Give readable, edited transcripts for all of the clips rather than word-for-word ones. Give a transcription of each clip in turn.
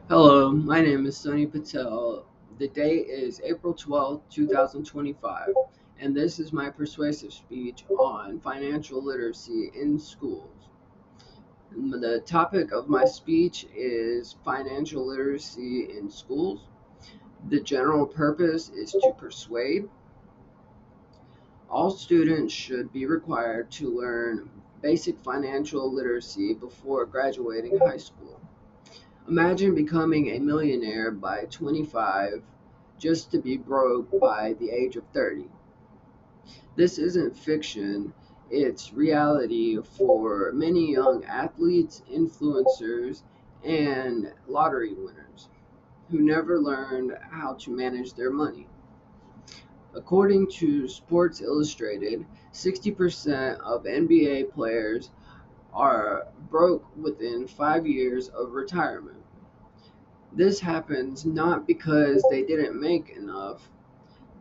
Hello, my name is Sunny Patel. The date is April 12th, 2025, and this is my persuasive speech on financial literacy in schools. The topic of my speech is financial literacy in schools. The general purpose is to persuade. All students should be required to learn basic financial literacy before graduating high school. Imagine becoming a millionaire by 25 just to be broke by the age of 30. This isn't fiction, it's reality for many young athletes, influencers, and lottery winners who never learned how to manage their money. According to Sports Illustrated, 60% of NBA players are broke within 5 years of retirement. This happens not because they didn't make enough,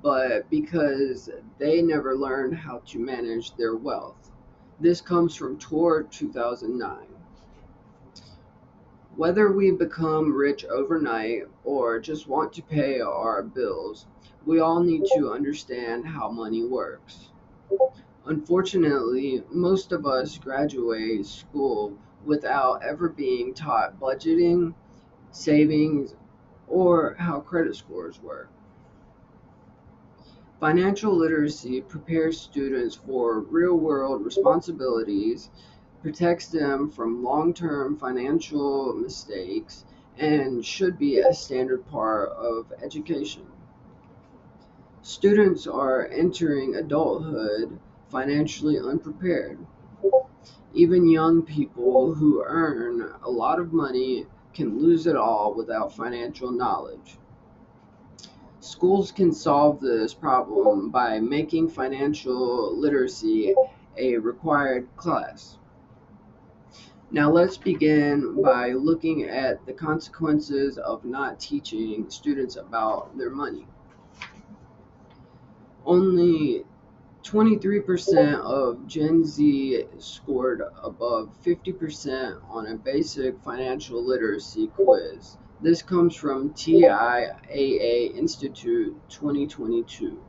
but because they never learned how to manage their wealth. This comes from Tour 2009. Whether we become rich overnight or just want to pay our bills, we all need to understand how money works. Unfortunately, most of us graduate school without ever being taught budgeting, savings, or how credit scores work. Financial literacy prepares students for real world responsibilities, protects them from long term financial mistakes, and should be a standard part of education. Students are entering adulthood financially unprepared. Even young people who earn a lot of money can lose it all without financial knowledge. Schools can solve this problem by making financial literacy a required class. Now, let's begin by looking at the consequences of not teaching students about their money. Only 23% of Gen Z scored above 50% on a basic financial literacy quiz. This comes from TIAA Institute 2022.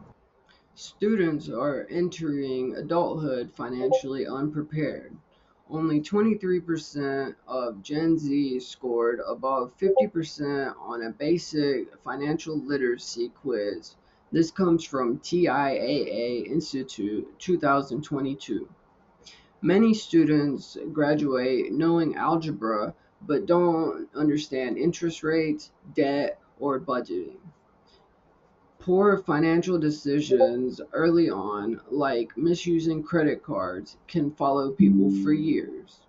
Students are entering adulthood financially unprepared. Only 23% of Gen Z scored above 50% on a basic financial literacy quiz. This comes from TIAA Institute 2022. Many students graduate knowing algebra but don't understand interest rates, debt, or budgeting. Poor financial decisions early on, like misusing credit cards, can follow people for years.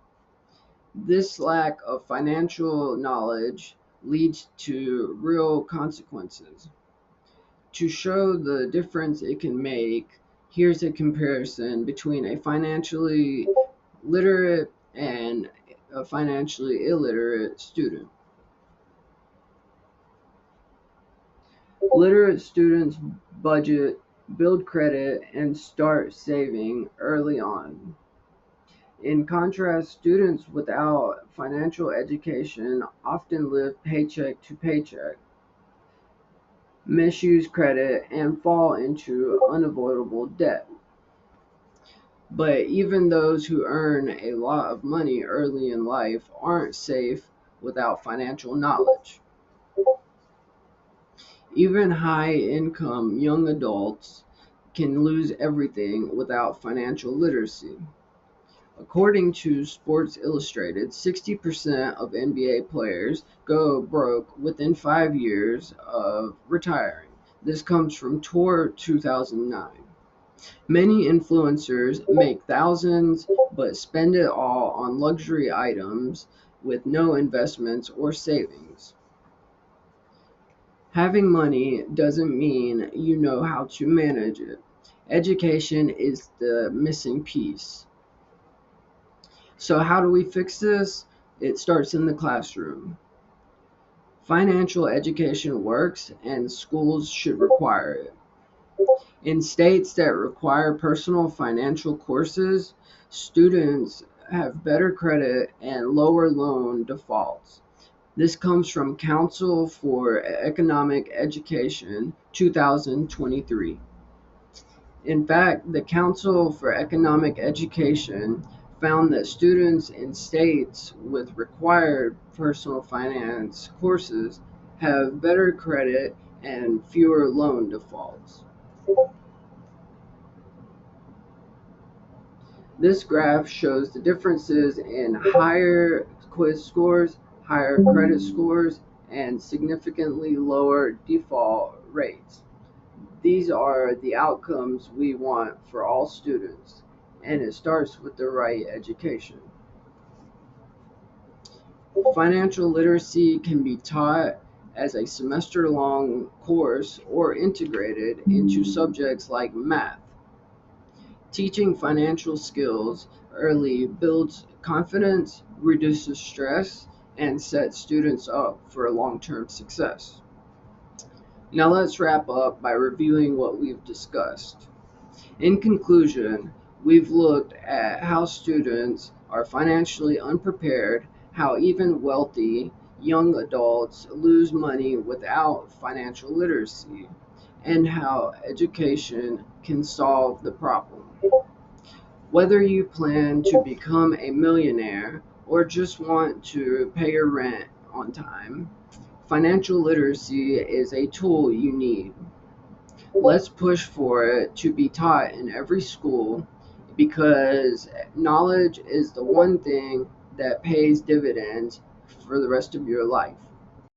This lack of financial knowledge leads to real consequences. To show the difference it can make, here's a comparison between a financially literate and a financially illiterate student. Literate students budget, build credit, and start saving early on. In contrast, students without financial education often live paycheck to paycheck, misuse credit, and fall into unavoidable debt. But even those who earn a lot of money early in life aren't safe without financial knowledge. Even high income young adults can lose everything without financial literacy. According to Sports Illustrated, 60% of NBA players go broke within 5 years of retiring. This comes from Tour 2009. Many influencers make thousands but spend it all on luxury items with no investments or savings. Having money doesn't mean you know how to manage it. Education is the missing piece. So, how do we fix this? It starts in the classroom. Financial education works, and schools should require it. In states that require personal financial courses, students have better credit and lower loan defaults. This comes from Council for Economic Education 2023. In fact, the Council for Economic Education found that students in states with required personal finance courses have better credit and fewer loan defaults. This graph shows the differences in higher quiz scores, higher credit scores, and significantly lower default rates. These are the outcomes we want for all students, and it starts with the right education. Financial literacy can be taught as a semester-long course or integrated into subjects like math. Teaching financial skills early builds confidence, reduces stress, and sets students up for long-term success. Now let's wrap up by reviewing what we've discussed. In conclusion, we've looked at how students are financially unprepared, how even wealthy young adults lose money without financial literacy, and how education can solve the problem. Whether you plan to become a millionaire or just want to pay your rent on time, financial literacy is a tool you need. Let's push for it to be taught in every school because knowledge is the one thing that pays dividends for the rest of your life.